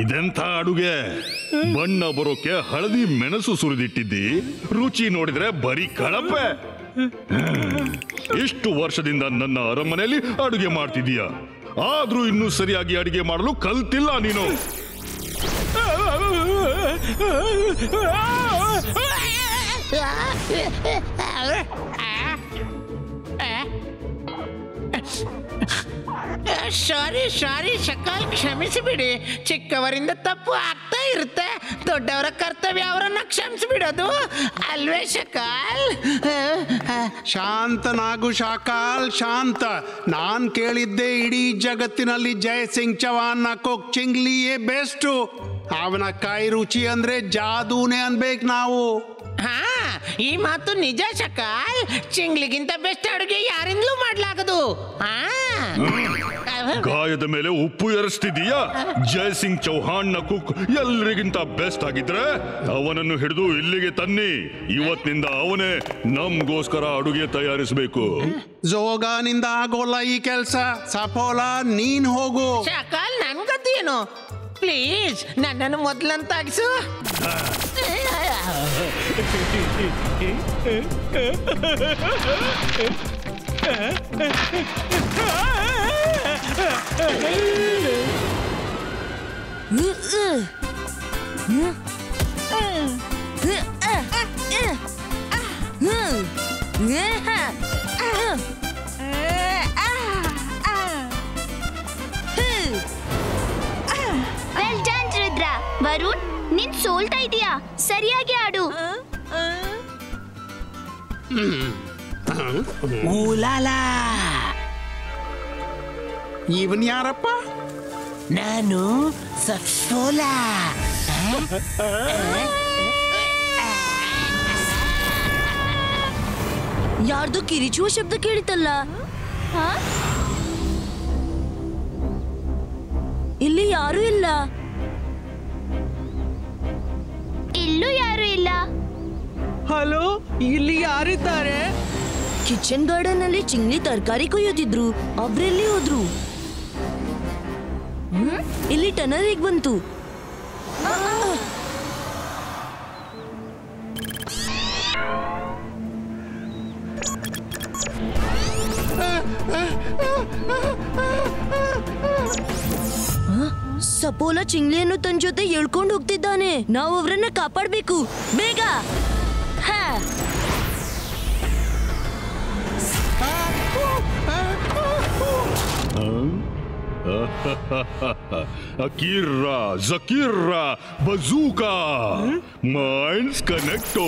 ಇದೆಂಥ ಅಡುಗೆ? ಬಣ್ಣ ಬರೋಕೆ ಹಳದಿ ಮೆಣಸು ಸುರಿದಿಟ್ಟಿದ್ದಿ, ರುಚಿ ನೋಡಿದ್ರೆ ಬರೀ ಕಳಪೆ. ಇಷ್ಟು ವರ್ಷದಿಂದ ನನ್ನ ಅರಮನೆಯಲ್ಲಿ ಅಡುಗೆ ಮಾಡ್ತಿದೀಯ, ಆದ್ರೂ ಇನ್ನೂ ಸರಿಯಾಗಿ ಅಡುಗೆ ಮಾಡಲು ಕಲ್ತಿಲ್ಲ ನೀನು. ಸಾರಿ ಸಾರಿ ಶಕಾಲ್, ಕ್ಷಮಿಸಿಬಿಡಿ. ಚಿಕ್ಕವರಿಂದ ತಪ್ಪು ಆಗ್ತಾ ಇರುತ್ತೆ, ದೊಡ್ಡವರ ಕರ್ತವ್ಯ ಅವರನ್ನ ಕ್ಷಮಿಸಿಬಿಡೋದು ಅಲ್ವೇ ಶಕಾಲ್? ಶಾಂತನಾಗು ಶಾಕಾಲ್, ಶಾಂತ. ನಾನ್ ಕೇಳಿದ್ದೆ ಇಡೀ ಜಗತ್ತಿನಲ್ಲಿ ಜಯಸಿಂಗ್ ಚೌಹಾನ್ನ ಕುಕ್ ಚಿಂಗ್ಲಿಯೇ ಬೆಸ್ಟು. ಅವನ ಕೈ ರುಚಿ ಅಂದ್ರೆ ಜಾದೂನೇ ಅನ್ಬೇಕು ನಾವು. ಹಾ, ಈ ಮಾತು ನಿಜ ಶಕಾಲ್. ಚಿಂಗ್ಲಿಗಿಂತ ಬೆಸ್ಟ್ ಅಡುಗೆ ಯಾರಿಂದಲೂ ಮಾಡ್ಲಾಗದು. ಗಾಯದ ಮೇಲೆ ಉಪ್ಪು ಎರಸ್ತಿದೀಯಾ? ಜಯಸಿಂಗ್ ಚೌಹಾನ್ ನ ಕುಕ್ ಎಲ್ರಿಗಿಂತ ಬೆಸ್ಟ್ ಆಗಿದ್ರೆ ಅವನನ್ನು ಹಿಡಿದು ಇಲ್ಲಿಗೆ ತನ್ನಿ. ಇವತ್ತಿನಿಂದ ಅವನೇ ನಮ್ಗೋಸ್ಕರ ಅಡುಗೆ ತಯಾರಿಸಬೇಕು. ಜೋಗಾನಿಂದ ಆಗೋಲ್ಲ ಈ ಕೆಲ್ಸ. ಸಫೋಲ, ನೀನ್ ಹೋಗು. ಶಕಾಲ್, ನನ್ಗದೇನು? ಪ್ಲೀಸ್ ನನ್ನನ್ನು ಮೊದಲಂತಾಗಿಸು. Well done Rudra. ವರುಣ್, ನೀನ್ ಸೋಲ್ತಾ ಇದೀಯಾ, ಸರಿಯಾಗಿ ಆಡು. ಊಲಾಲಾ, ಇವನ್ ಯಾರಪ್ಪ? ನಾನು ಸಫೋಲಾ. ಯಾರ್ದು ಕಿರಿಚುವ ಶಬ್ದ ಕೇಳಿತಲ್ಲ? ಇಲ್ಲಿ ಯಾರು ಇಲ್ಲ. ಇಲ್ಲೂ ಯಾರು ಇಲ್ಲ. ಹಲೋ, ಇಲ್ಲಿ ಯಾರಿದ್ದಾರೆ? ಕಿಚನ್ ಗಾರ್ಡನ್ ಅಲ್ಲಿ ಚಿಂಗ್ಲಿ ತರಕಾರಿ ಕೊಯ್ಯೋದಿದ್ರು, ಅವ್ರೆಲ್ಲಿ ಹೋದ್ರು? ಇಲ್ಲಿ ಟನರ್ ಹೇಗ್ ಬಂತು? ಸಪೋಲ ಚಿಂಗ್ಲಿಯನ್ನು ತನ್ನ ಜೊತೆ ಎಳ್ಕೊಂಡು ಹೋಗ್ತಿದ್ದಾನೆ. ನಾವು ಅವರನ್ನ ಕಾಪಾಡ್ಬೇಕು, ಬೇಗ. Akira, Zakira, Bazooka, Minds Connecto.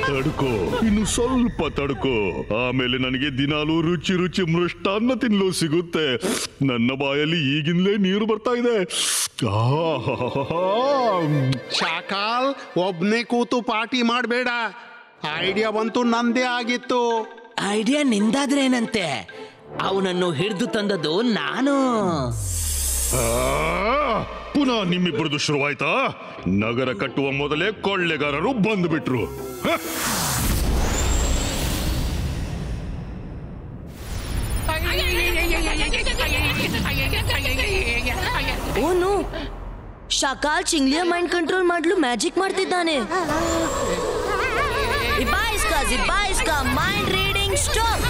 ತಡ್ಕೋ, ಇನ್ನು ಸ್ವಲ್ಪ ತಡ್ಕೋ. ಆಮೇಲೆ ನನಗೆ ದಿನಾಲೂ ರುಚಿ ರುಚಿ ಮೃಷ್ಟಾನ್ನ ತಿನ್ನಲು ಸಿಗುತ್ತೆ. ನನ್ನ ಬಾಯಲ್ಲಿ ಈಗಿನಲೇ ನೀರು ಬರ್ತಾ ಇದೆ. ಶಾಕಾಲ್, ಒಬ್ನೇ ಕೂತು ಪಾರ್ಟಿ ಮಾಡಬೇಡ. ಐಡಿಯಾ ಬಂತು ನಂದೇ ಆಗಿತ್ತು. ಐಡಿಯಾ ನಿಂದಾದ್ರೇನಂತೆ? ಅವನನ್ನು ಹಿಡಿದು ತಂದದ್ದು ನಾನು. ಪುನಃ ನಿಮ್ಮಿಬ್ಬರದು ಶುರುವಾಯ್ತಾ? ನಗರ ಕಟ್ಟುವ ಮೊದಲೇ ಕೊಳ್ಳೆಗಾರರು ಬಂದುಬಿಟ್ರು. ಓನು, ಶಕಾಲ್ ಚಿಂಗ್ಲಿಯ ಮೈಂಡ್ ಕಂಟ್ರೋಲ್ ಮಾಡಲು ಮ್ಯಾಜಿಕ್ ಮಾಡ್ತಿದ್ದಾನೆ. ಇಬಾ ಮೈಂಡ್ ರೀಡಿಂಗ್ ಸ್ಟಾಪ್.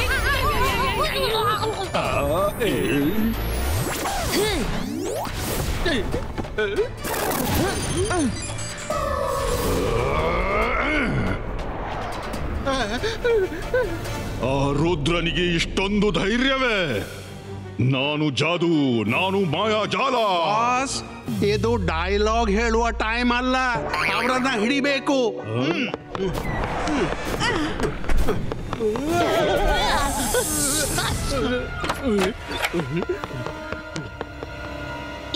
ಆ ರುದ್ರನಿಗೆ ಇಷ್ಟೊಂದು ಧೈರ್ಯವೇ? ನಾನು ಜಾದು, ನಾನು ಮಾಯಾಜಾಲ. ಇದು ಡೈಲಾಗ್ ಹೇಳುವ ಟೈಮ್ ಅಲ್ಲ, ಅವರನ್ನ ಹಿಡಿಬೇಕು.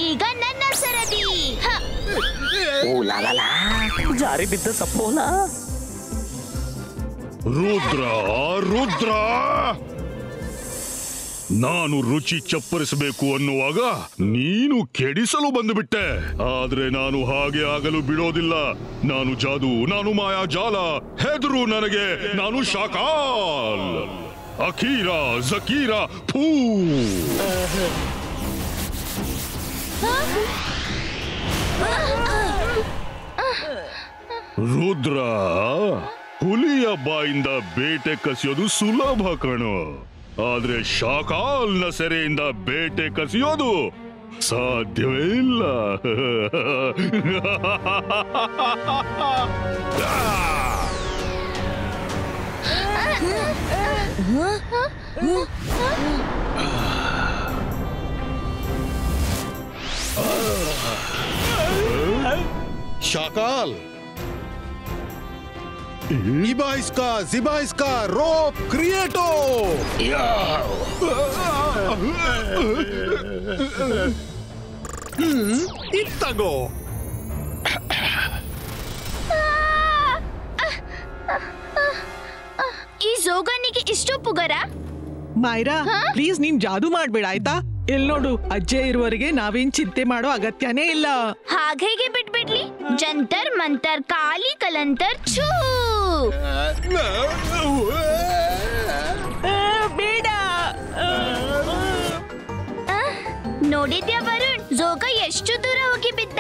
ಈಗ ನನ್ನ ಸರದಿ. ಜಾರಿ ಬಿದ್ದ ಸಪೋಲ. ರುದ್ರ, ರುದ್ರ, ನಾನು ರುಚಿ ಚಪ್ಪರಿಸಬೇಕು ಅನ್ನುವಾಗ ನೀನು ಕೆಡಿಸಲು ಬಂದುಬಿಟ್ಟೆ. ಆದ್ರೆ ನಾನು ಹಾಗೆ ಆಗಲು ಬಿಡೋದಿಲ್ಲ. ನಾನು ಜಾದು, ನಾನು ಮಾಯಾಜಾಲ. ಹೆದರು ನನಗೆ, ನಾನು ಶಾಕಾಲ್. Akira ಜಕೀರಾ Pooh. ರುದ್ರ, ಹುಲಿಯ ಬಾಯಿಂದ ಬೇಟೆ ಕಸಿಯೋದು ಸುಲಭ ಕಣೋ. ಆದ್ರೆ ಶಾಕಾಲ್ನ ಸೆರೆಯಿಂದ ಬೇಟೆ ಕಸಿಯೋದು ಸಾಧ್ಯವೇ ಇಲ್ಲ. शाकाल, निभा इसका, जिबा इसका, रोप क्रिएटो. ಇತ್ತಗೋ. ಈ ಜೋಗನಿಗೆ ಇಷ್ಟು ಪುಗರ? ಮೈರಾ, ಪ್ಲೀಸ್ ನೀನ್ ಜಾದು ಮಾಡ್ಬೇಡ ಆಯ್ತಾ? ಎಲ್ ನೋಡು, ಅಜ್ಜೆ ಇರುವವರೆಗೆ ನಾವೇನ್ ಚಿಂತೆ ಮಾಡೋ ಅಗತ್ಯನೇ ಇಲ್ಲ. ಹಾಗೆ ಬಿಟ್ಬಿಡ್ಲಿ. ಜಂತರ್ ಮಂತರ್ ಕಾಲಿ ಕಲಂತರ್ ಛೂ. ಬೇಡ. ನೋಡಿದ್ಯಾ ವರುಣ್, ಜೋಗ ಎಷ್ಟು ದೂರ ಹೋಗಿ ಬಿದ್ದ?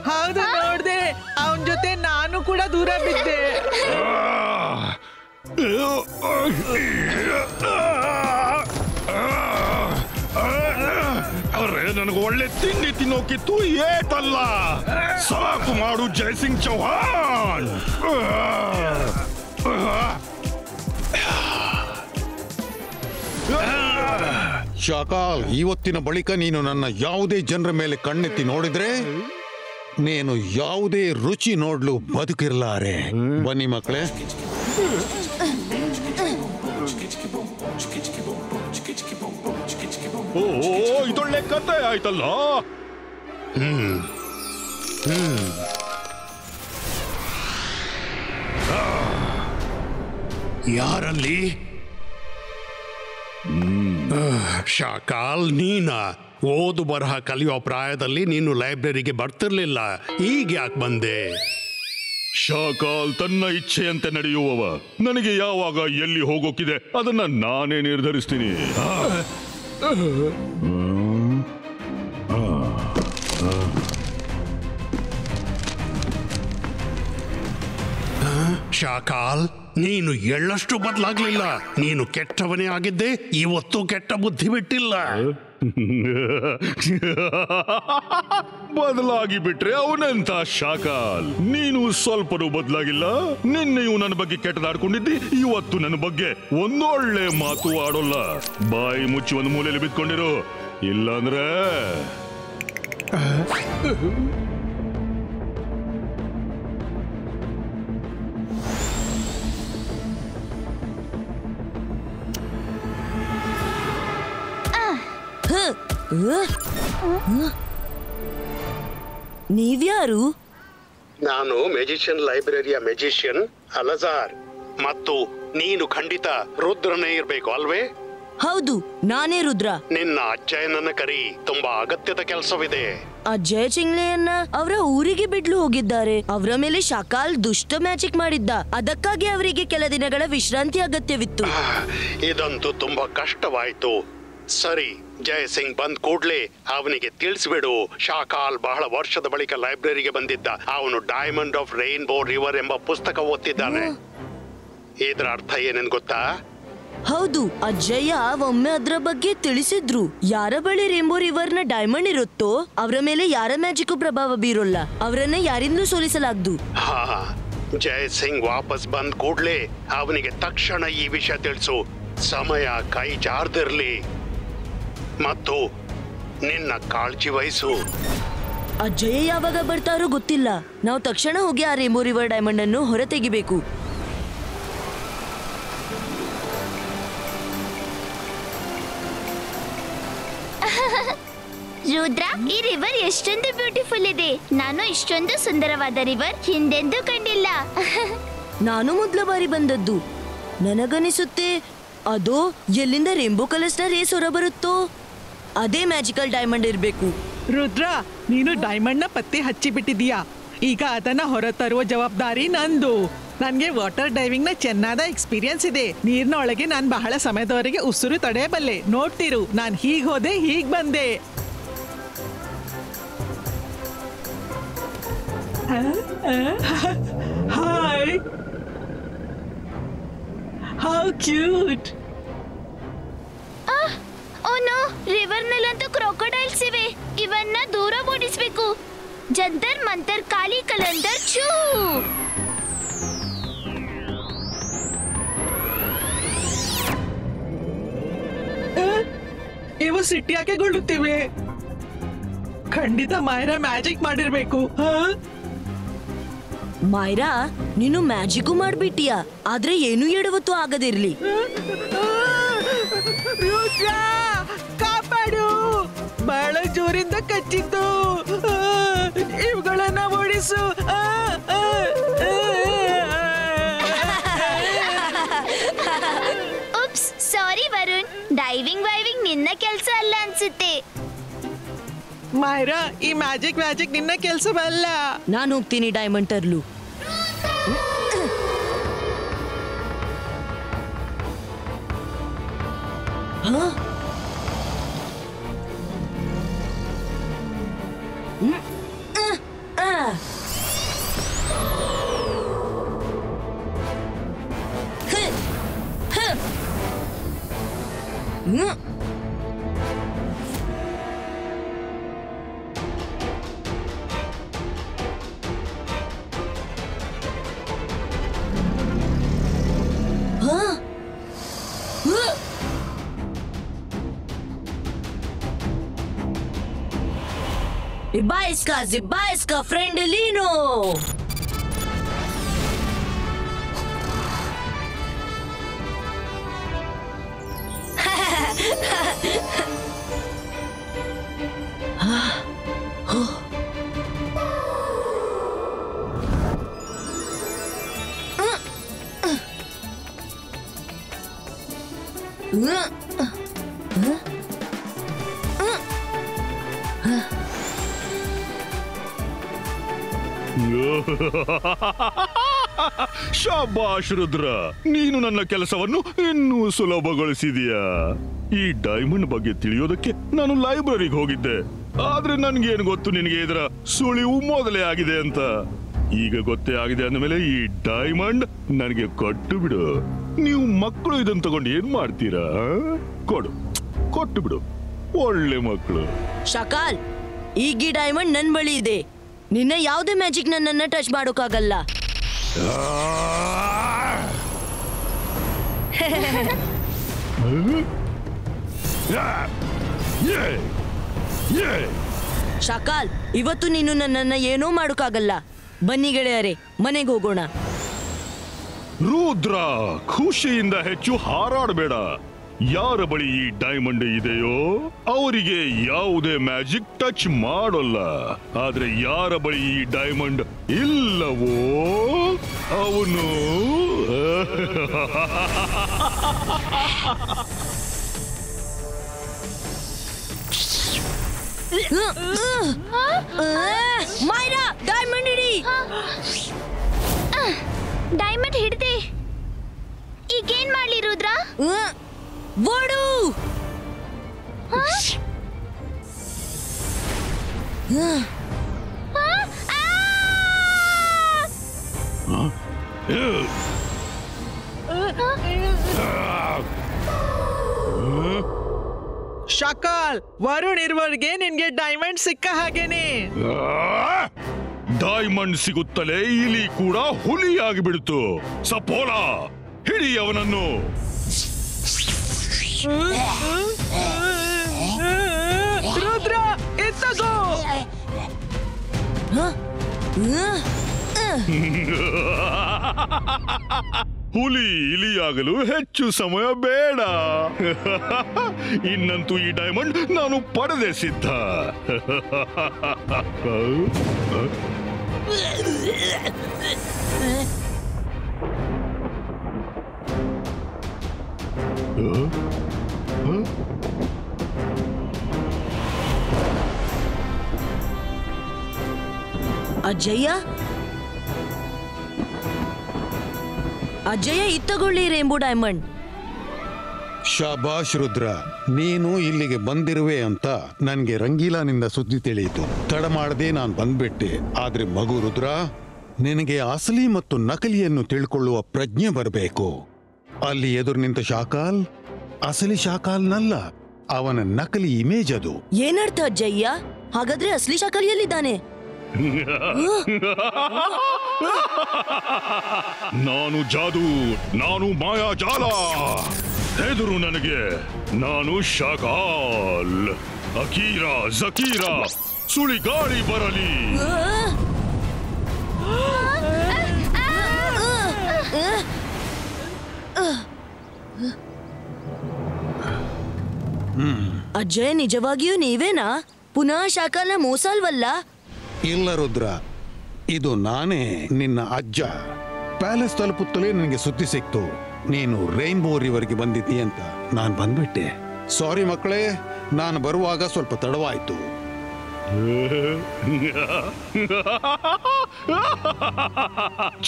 ಹೌದು, ನೋಡ್ದೆ. ಅವನ್ ಜೊತೆ ನಾನು ಕೂಡ ದೂರ ಬಿದ್ದೆ. ಅರೆ, ನನಗೆ ಒಳ್ಳೆ ತಿಂಡಿ ತಿನ್ನೋಕಿತ್ತು, ಏಟಲ್ಲ. ಸಾಕು ಮಾಡು ಜಯಸಿಂಗ್ ಚೌಹಾಣ್. ಶಾಕಾಲ್, ಇವತ್ತಿನ ಬಳಿಕ ನೀನು ನನ್ನ ಯಾವುದೇ ಜನರ ಮೇಲೆ ಕಣ್ಣೆತ್ತಿ ನೋಡಿದ್ರೆ ನೀನು ಯಾವುದೇ ರುಚಿ ನೋಡ್ಲು ಬದುಕಿರ್ಲಾರೆ. ಬನ್ನಿ ಮಕ್ಕಳೇ. ಓ, ಇದೊಳ್ಳೆ ಕತೆ ಆಯ್ತಲ್ಲ. ಯಾರಲ್ಲಿ? ಶಾಕಾಲ್, ನೀನ ಓದು ಬರಹ ಕಲಿಯೋ ಪ್ರಾಯದಲ್ಲಿ ನೀನು ಲೈಬ್ರರಿಗೆ ಬರ್ತಿರ್ಲಿಲ್ಲ. ಈಗ ಯಾಕೆ ಬಂದೆ? ಶಾಕಾಲ್ ತನ್ನ ಇಚ್ಛೆಯಂತೆ ನಡೆಯುವವ. ನನಗೆ ಯಾವಾಗ ಎಲ್ಲಿ ಹೋಗೋಕಿದೆ ಅದನ್ನ ನಾನೇ ನಿರ್ಧರಿಸ್ತೀನಿ. ಶಾಕಾಲ್, ನೀನು ಎಳ್ಳಷ್ಟು ಬದಲಾಗ್ಲಿಲ್ಲ. ನೀನು ಕೆಟ್ಟವನೇ ಆಗಿದ್ದೆ, ಇವತ್ತು ಕೆಟ್ಟ ಬುದ್ಧಿ ಬಿಟ್ಟಿಲ್ಲ. ಬದಲಾಗಿ ಬಿಟ್ರೆ ಅವನೆಂತ ಶಾಕಾಲ್? ನೀನು ಸ್ವಲ್ಪನೂ ಬದಲಾಗಿಲ್ಲ. ನಿನ್ನೆಯೂ ನನ್ನ ಬಗ್ಗೆ ಕೆಟ್ಟದಾಡ್ಕೊಂಡಿದ್ದಿ, ಇವತ್ತು ನನ್ನ ಬಗ್ಗೆ ಒಂದೊಳ್ಳೆ ಮಾತು ಆಡೋಲ್ಲ. ಬಾಯಿ ಮುಚ್ಚಿ ಒಂದು ಮೂಲೆಯಲ್ಲಿ ಬಿದ್ಕೊಂಡಿರು, ಇಲ್ಲಾಂದ್ರೆ ನೀವ್ಯಾರು? ನಾನು ಮೆಜಿಷಿಯನ್ ಲೈಬ್ರರಿಯ ಮೆಜಿಷಿಯನ್ ಅಲಜಾರ್. ಮತ್ತು ನೀನು ಖಂಡಿತ ರುದ್ರನೇ ಇರ್ಬೇಕು ಅಲ್ವೇ? ಹೌದು, ನಾನೇ ರುದ್ರ. ನಿನ್ನ ಅಜ್ಜಯ್ಯನನ್ನ ಕರಿ, ತುಂಬಾ ಅಗತ್ಯದ ಕೆಲಸವಿದೆ. ಅಜ್ಜಯ ಚಿಂಗ್ಲೆಯನ್ನ ಅವರ ಊರಿಗೆ ಬಿಡ್ಲು ಹೋಗಿದ್ದಾರೆ. ಅವರ ಮೇಲೆ ಶಾಕಾಲ್ ದುಷ್ಟ ಮ್ಯಾಜಿಕ್ ಮಾಡಿದ್ದ. ಅದಕ್ಕಾಗಿ ಅವರಿಗೆ ಕೆಲ ದಿನಗಳ ವಿಶ್ರಾಂತಿ ಅಗತ್ಯವಿತ್ತು. ಇದಂತೂ ತುಂಬಾ ಕಷ್ಟವಾಯ್ತು. ಸರಿ, ಜಯಸಿಂಗ್ ಬಂದ್ ಕೂಡ್ಲೆ ಅವನಿಗೆ ತಿಳಿಸ್ಬಿಡು. ಶಾಕಾಲ್ ಬಹಳ ವರ್ಷದ ಬಳಿಕ ಲೈಬ್ರರಿಗೆ ಬಂದಿದ್ದ. ಅವನು ಡೈಮಂಡ್ ಆಫ್ ರೈನ್ಬೋ ರಿವರ್ ಎಂಬ ಪುಸ್ತಕ ಓದ್ತಿದ್ದಾನೆ. ಇದರ ಅರ್ಥ ಏನೇನ್ ಗೊತ್ತಾ? ಹೌದು, ಅಜ್ಜಯ್ಯ ಒಮ್ಮೆ ಅದ್ರ ಬಗ್ಗೆ ತಿಳಿಸಿದ್ರು. ಯಾರ ಬಳಿ ರೇಂಬೋ ರಿವರ್ ನ ಡೈಮಂಡ್ ಇರುತ್ತೋ ಅವರ ಮೇಲೆ ಯಾರ ಮ್ಯಾಜಿಕ್ ಪ್ರಭಾವ ಬೀರೋಲ್ಲ. ಅವರನ್ನ ಯಾರಿಂದಲೂ ಸೋಲಿಸಲಾಗ್ದು. ಹಾ, ಜಯಸಿಂಗ್ ವಾಪಸ್ ಬಂದ್ ಕೂಡ್ಲೆ ಅವನಿಗೆ ತಕ್ಷಣ ಈ ವಿಷಯ ತಿಳಿಸು. ಸಮಯ ಕೈ ಜಾರ್ದಿರ್ಲಿ ಮತ್ತು ನಿನ್ನ ಕಾಳಜಿ ವಹಿಸು. ಅಜ್ಜಯ್ಯ ಯಾವಾಗ ಬರ್ತಾರೋ ಗೊತ್ತಿಲ್ಲ. ನಾವು ತಕ್ಷಣ ಹೋಗಿ ಆ ರೇಂಬೋ ರಿವರ್ ಡೈಮಂಡ್ ಅನ್ನು ಹೊರ ತೆಗಿಬೇಕು. ರುದ್ರ, ಈ ರಿವರ್ ಎಷ್ಟೊಂದು ಬ್ಯೂಟಿಫುಲ್ ಇದೆ. ನಾನು ಇಷ್ಟೊಂದು ಸುಂದರವಾದ ರಿವರ್ ಹಿಂದೆಂದೂ ಕಂಡಿಲ್ಲ. ನಾನು ಮೊದಲ ಬಾರಿ ಬಂದದ್ದು. ನನಗನಿಸುತ್ತೆ ಅದು ಎಲ್ಲಿಂದ ರೇಂಬೋ ಕಲರ್ಸ್ ನ ರೇಸ್ ಹೊರ ಬರುತ್ತೋ ಅದೇ ಮ್ಯಾಜಿಕಲ್ ಡೈಮಂಡ್ ಇರ್ಬೇಕು. ರುದ್ರ, ನೀನು ಡೈಮಂಡ್ ನ ಪತ್ತೆ ಹಚ್ಚಿ ಬಿಟ್ಟಿದೀಯಾ. ಈಗ ಅದನ್ನ ಹೊರತರುವ ಜವಾಬ್ದಾರಿ ನಂದು. ನನ್ಗೆ ವಾಟರ್ ಡೈವಿಂಗ್ ನ ಚೆನ್ನಾದ ಎಕ್ಸ್ಪೀರಿಯನ್ಸ್ ಇದೆ. ನೀರಿನ ಒಳಗೆ ನಾನು ಬಹಳ ಸಮಯದವರೆಗೆ ಉಸಿರು ತಡೆಯಬಲ್ಲೆ. ನೋಡ್ತಿರು, ನಾನು ಹೀಗ್ ಹೋದೆ, ಹೀಗ್ ಬಂದೆ. Hi, how cute. Oh no, river ನಲ್ಲಂತೂ ಕ್ರೊಕೊಡೈಲ್ಸ್ ಇವೆ. ಇವನ್ನ ದೂರ ಓಡಿಸ್ಬೇಕು. ಜಂತರ್ ಮಂತರ್ ಕಾಲಿ ಕಲಂದರ್ ಛೂ. ಇವು ಸಿಟ್ಟಿಯಾಕೆ ಗೊಳ್ಳುತ್ತಿವೆ. ಖಂಡಿತ ಮಾಯರಾ ಮ್ಯಾಜಿಕ್ ಮಾಡಿರ್ಬೇಕು. ಮಾಯ್ರಾ, ನೀನು ಮ್ಯಾಜಿಕ್ ಮಾಡ್ಬಿಟ್ಟಿಯಾ. ಆದ್ರೆ ಏನು ಎಡವತ್ತು ಆಗದಿರ್ಲಿ. ರುದ್ರ, ಕಾಪಾಡು. ಬಹಳ ಜೋರಿಂದ ಕಚ್ಚಿತ್ತು. ಇವುಗಳನ್ನ ಓಡಿಸು. ಉಪ್ಸ್, ಸಾರಿ ವರುಣ್. ಡೈವಿಂಗ್ ನಿನ್ನ ಕೆಲಸ ಅಲ್ಲ ಅನ್ಸುತ್ತೆ. ಮಾಯರಾ, ಈ ಮ್ಯಾಜಿಕ್ ನಿನ್ನ ಕೆಲಸವಲ್ಲ. ನಾನು ಹೋಗ್ತೀನಿ ಡೈಮಂಡ್ ತರ್ಲು. Ziba iska friend Lino. ಶಾಬಾಷ್ ರುದ್ರ, ನೀನು ನನ್ನ ಕೆಲಸವನ್ನು ಇನ್ನೂ ಸುಲಭಗೊಳಿಸಿದೀಯಾ. ಈ ಡೈಮಂಡ್ ಬಗ್ಗೆ ತಿಳಿಯೋದಕ್ಕೆ ನಾನು ಲೈಬ್ರರಿಗೆ ಹೋಗಿದ್ದೆ. ಆದ್ರೆ ನನ್ಗೇನು ಗೊತ್ತು ನಿನಗೆ ಇದರ ಸುಳಿವು ಮೊದಲೇ ಆಗಿದೆ ಅಂತ. ಈಗ ಗೊತ್ತೇ ಆಗಿದೆ ಅಂದಮೇಲೆ ಈ ಡೈಮಂಡ್ ನನಗೆ ಕೊಟ್ಟು ಬಿಡು. ನೀವು ಮಕ್ಕಳು ಇದನ್ನ ತಗೊಂಡು ಏನ್ ಮಾಡ್ತೀರಾ? ಕೊಟ್ಟು ಬಿಡು, ಒಳ್ಳೆ ಮಕ್ಕಳು. ಶಕಾಲ್, ಈಗ ಈ ಡೈಮಂಡ್ ನನ್ ಬಳಿ ಇದೆ. ನಿನ್ನ ಯಾವುದೇ ಮ್ಯಾಜಿಕ್ ನನ್ನನ್ನ ಟಚ್ ಮಾಡೋಕ್ಕಾಗಲ್ಲ. ಶಕಾಲ್, ಇವತ್ತು ನೀನು ನನ್ನನ್ನ ಏನೂ ಮಾಡೋಕ್ಕಾಗಲ್ಲ. ಬನ್ನಿ ಗೆಳೆಯರೇ, ಮನೆಗೆ ಹೋಗೋಣ. ರುದ್ರ, ಖುಷಿಯಿಂದ ಹೆಚ್ಚು ಹಾರಾಡಬೇಡ. ಯಾರ ಬಳಿ ಈ ಡೈಮಂಡ್ ಇದೆಯೋ ಅವರಿಗೆ ಯಾವುದೇ ಮ್ಯಾಜಿಕ್ ಟಚ್ ಮಾಡೋಲ್ಲ. ಆದ್ರೆ ಯಾರ ಬಳಿ ಈ ಡೈಮಂಡ್ ಇಲ್ಲವೋ ಅವನು ಮಾಯ್ರಾ, ಡೈಮಂಡ್ ಹಿಡಿ. ಡೈಮಂಡ್ ಹಿಡ್ದೆ. ಈಗೇನ್ ಮಾಡ್ಲಿ ರುದ್ರ? ಓಡು. ಶಕಾಲ್, ವರುಣ್ ಇರುವವರೆಗೆ ನಿನ್ಗೆ ಡೈಮಂಡ್ ಸಿಕ್ಕ ಹಾಗೇನೆ. ಡೈಮಂಡ್ ಸಿಗುತ್ತಲೇ ಇಲಿ ಕೂಡ ಹುಲಿಯಾಗಿ ಬಿಡ್ತು. ಸಪೋಲ, ಹಿಡಿ ಅವನನ್ನು. ರುದ್ರ, ಎತ್ತಗೋ. ಹುಲಿ ಇಲಿಯಾಗಲು ಹೆಚ್ಚು ಸಮಯ ಬೇಡ. ಇನ್ನಂತೂ ಈ ಡೈಮಂಡ್ ನಾನು ಪಡೆದೆ ಸಿದ್ಧ. ಅಜ್ಜಯ್ಯ ಅಜ್ಜಯ್ಯ ಇದ್ ತಗೊಳ್ಳಿ ರೇಂಬೋ ಡೈಮಂಡ್. ಶಾಬಾಷ್ ರುದ್ರ, ನೀನು ಇಲ್ಲಿಗೆ ಬಂದಿರುವೆ ಅಂತ ನನ್ಗೆ ರಂಗೀಲಾನಿಂದ ಸುದ್ದಿ ತಿಳಿಯಿತು. ತಡ ಮಾಡದೆ ನಾನು ಬಂದ್ಬಿಟ್ಟೆ. ಆದ್ರೆ ಮಗು ರುದ್ರ, ನಿನಗೆ ಅಸಲಿ ಮತ್ತು ನಕಲಿಯನ್ನು ತಿಳ್ಕೊಳ್ಳುವ ಪ್ರಜ್ಞೆ ಬರಬೇಕು. ಅಲ್ಲಿ ಎದುರು ನಿಂತ ಶಾಕಾಲ್ ಅಸಲಿ ಶಾಕಾಲ್ನಲ್ಲ, ಅವನ ನಕಲಿ ಇಮೇಜ್ ಅದು. ಏನರ್ಥ ಅಜ್ಜಯ್ಯ? ಹಾಗಾದ್ರೆ ಅಸಲಿ ಶಾಕಾಲ್ ಎಲ್ಲಿದ್ದಾನೆ? ನಾನು ಜಾದು, ನಾನು ಮಾಯಾಜಾಲ. ಹೆದರು ನನಗೆ, ನಾನು ಶಾಕಾಲ್. ಅಕೀರಾ ಜಕೀರಾ, ಸುಳಿಗಾಳಿ ಬರಲಿ. ಅಜ್ಜಯ್ಯ, ನಿಜವಾಗಿಯೂ ನೀವೇನಾ? ಪುನಃ ಶಾಕಾಲ್ನ ಮೋಸ ಅಲ್ವಲ್ಲ? ಇಲ್ಲ ರುದ್ರ, ಇದು ನಾನೇ, ನಿನ್ನ ಅಜ್ಜ. ಪ್ಯಾಲೇಸ್ ತಲುಪುತ್ತಲೇ ನನಗೆ ಸುದ್ದಿ ಸಿಕ್ತು ನೀನು ರೈನ್ಬೋ ರಿವರ್ಗೆ ಬಂದಿದ್ದೀ ಅಂತ. ನಾನು ಬಂದ್ಬಿಟ್ಟೆ. ಸಾರಿ ಮಕ್ಕಳೇ, ನಾನು ಬರುವಾಗ ಸ್ವಲ್ಪ ತಡವಾಯ್ತು.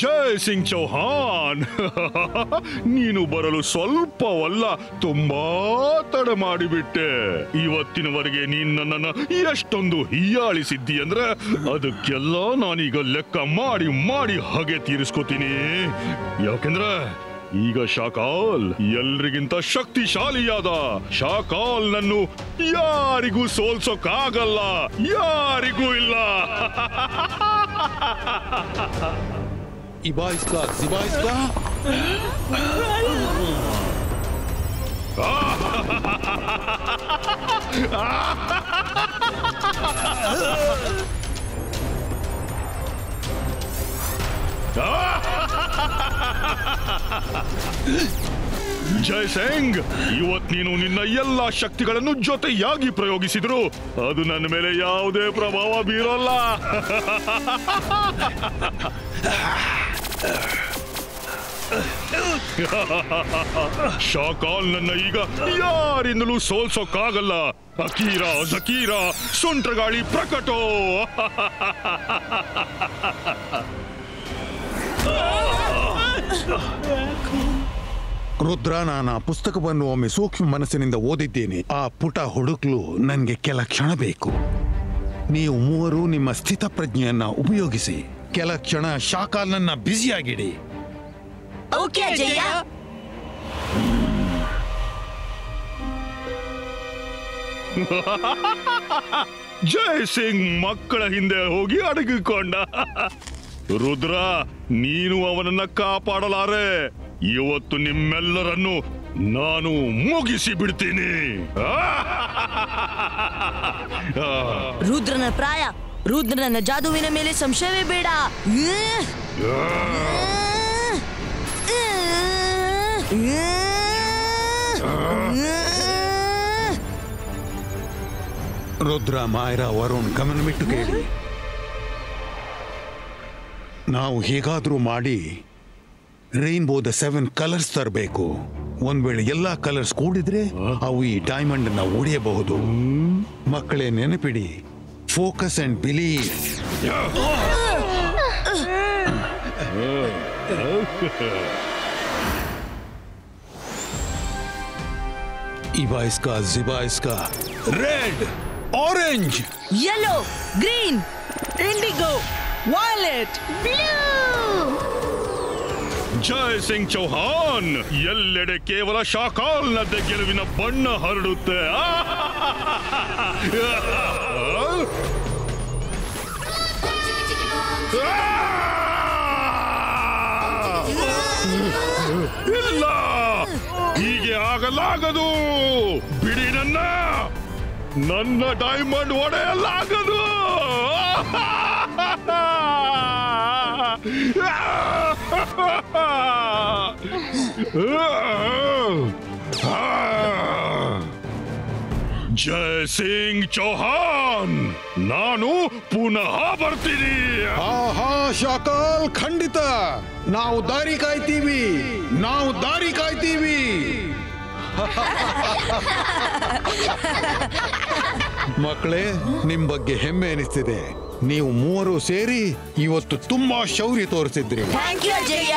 ಜೈ ಸಿಂಗ್ ಚೌಹಾನ್, ನೀನು ಬರಲು ಸ್ವಲ್ಪವಲ್ಲ, ತುಂಬಾ ತಡ ಮಾಡಿಬಿಟ್ಟೆ. ಇವತ್ತಿನವರೆಗೆ ನೀನ್ ನನ್ನನ್ನ ಎಷ್ಟೊಂದು ಹೀಯಾಳಿಸಿದ್ದಿ ಅಂದ್ರೆ ಅದಕ್ಕೆಲ್ಲ ನಾನೀಗ ಲೆಕ್ಕ ಮಾಡಿ ಮಾಡಿ ಹಾಗೆ ತೀರಿಸ್ಕೋತೀನಿ. ಯಾಕೆಂದ್ರೆ ಈಗ ಶಾಕಾಲ್ ಎಲ್ರಿಗಿಂತ ಶಕ್ತಿಶಾಲಿಯಾದ. ಶಾಕಾಲ್ ನನ್ನು ಯಾರಿಗೂ ಸೋಲ್ಸೋಕ್ಕಾಗಲ್ಲ, ಯಾರಿಗೂ ಇಲ್ಲ. ಇಬಾಯಿಸ್ಕಾ ಸಿಬಾಯಿಸ್ಕಾ. ಜೈ ಸಿಂಗ್, ಇವತ್ ನೀನು ನಿನ್ನ ಎಲ್ಲಾ ಶಕ್ತಿಗಳನ್ನು ಜೊತೆಯಾಗಿ ಪ್ರಯೋಗಿಸಿದ್ರು ಅದು ನನ್ನ ಮೇಲೆ ಯಾವುದೇ ಪ್ರಭಾವ ಬೀರಲ್ಲ. ಶಾಕಾಲ್ ನನ್ನ ಈಗ ಯಾರಿಂದಲೂ ಸೋಲ್ಸೋಕ್ಕಾಗಲ್ಲ. ಅಕೀರಾ ಜಕೀರಾ, ಸುಂಟ್ರಗಾಳಿ ಪ್ರಕಟೋ. ರುದ್ರ, ನಾನು ಆ ಪುಸ್ತಕವನ್ನು ಒಮ್ಮೆ ಸೂಕ್ಷ್ಮ ಮನಸ್ಸಿನಿಂದ ಓದಿದ್ದೇನೆ. ಆ ಪುಟ ಹುಡುಕ್ಲು ನನಗೆ ಕೆಲ ಕ್ಷಣ ಬೇಕು. ನೀವು ಮೂವರು ನಿಮ್ಮ ಸ್ಥಿತ ಪ್ರಜ್ಞೆಯನ್ನ ಉಪಯೋಗಿಸಿ ಕೆಲ ಕ್ಷಣ ಶಾಕಾಲ್ನನ್ನ ಬ್ಯುಸಿಯಾಗಿಡಿ. ಓಕೆ ಅಜ್ಜಯ್ಯ. ಜೈ ಸಿಂಗ್ ಮಕ್ಕಳ ಹಿಂದೆ ಹೋಗಿ ಅಡಗಿಕೊಂಡ. ರುದ್ರ, ನೀನು ಅವನನ್ನ ಕಾಪಾಡಲಾರೆ. ಇವತ್ತು ನಿಮ್ಮೆಲ್ಲರನ್ನು ನಾನು ಮುಗಿಸಿ ಬಿಡ್ತೀನಿ. ರುದ್ರನ ಪ್ರಾಯ, ರುದ್ರನ ಜಾದುವಿನ ಮೇಲೆ ಸಂಶಯವೇ ಬೇಡ. ರುದ್ರ, ಮಾಯರಾ, ವರುಣ್, ಗಮನವಿಟ್ಟು ಕೇಳಿ. ನಾವು ಹೇಗಾದ್ರೂ ಮಾಡಿ ರೈನ್ಬೋದ 7 ಕಲರ್ಸ್ ತರಬೇಕು. ಒಂದ್ ವೇಳೆ ಎಲ್ಲಾ ಕಲರ್ಸ್ ಕೂಡಿದ್ರೆ ಅವು ಈ ಡೈಮಂಡ್ ಅನ್ನ ಒಡೆಯಬಹುದು. ಮಕ್ಕಳೇ, ನೆನಪಿಡಿ, ಫೋಕಸ್ ಅಂಡ್ ಬಿಲೀವ್. ಇಬಾಯಿಸ್ಕಾ ಜಿಬಾಯಿಸ್ಕಾ. Red, orange, yellow, green, indigo, violet, blue. Jai Singh Chauhan, ಎಲ್ಲೆಡೆ ಕೇವಲ ಶಾಕಾಲ್ನದ್ದೇ ಗೆಲುವಿನ ಬಣ್ಣ ಹರಡುತ್ತೆ. ಇಲ್ಲ, ಹೀಗೆ ಆಗಲಾಗದು. ಬಿಡಿ ನನ್ನ ಡೈಮಂಡ್ ಒಡೆಯಲಾಗದು. ಜೈ ಸಿಂಗ್ ಚೌಹಾನ್, ನಾನು ಪುನಃ ಬರ್ತೀನಿ. ಆಹಾ ಶಾಕಾಲ್, ಖಂಡಿತ ನಾವು ದಾರಿ ಕಾಯ್ತೀವಿ. ಮಕ್ಕಳೇ, ನಿಮ್ ಬಗ್ಗೆ ಹೆಮ್ಮೆ ಅನಿಸ್ತಿದೆ. ನೀವು ಮೂವರು ಸೇರಿ ಇವತ್ತು ತುಂಬಾ ಶೌರ್ಯ ತೋರಿಸಿದ್ರಿ. Thank you ಅಜಯ್ಯ.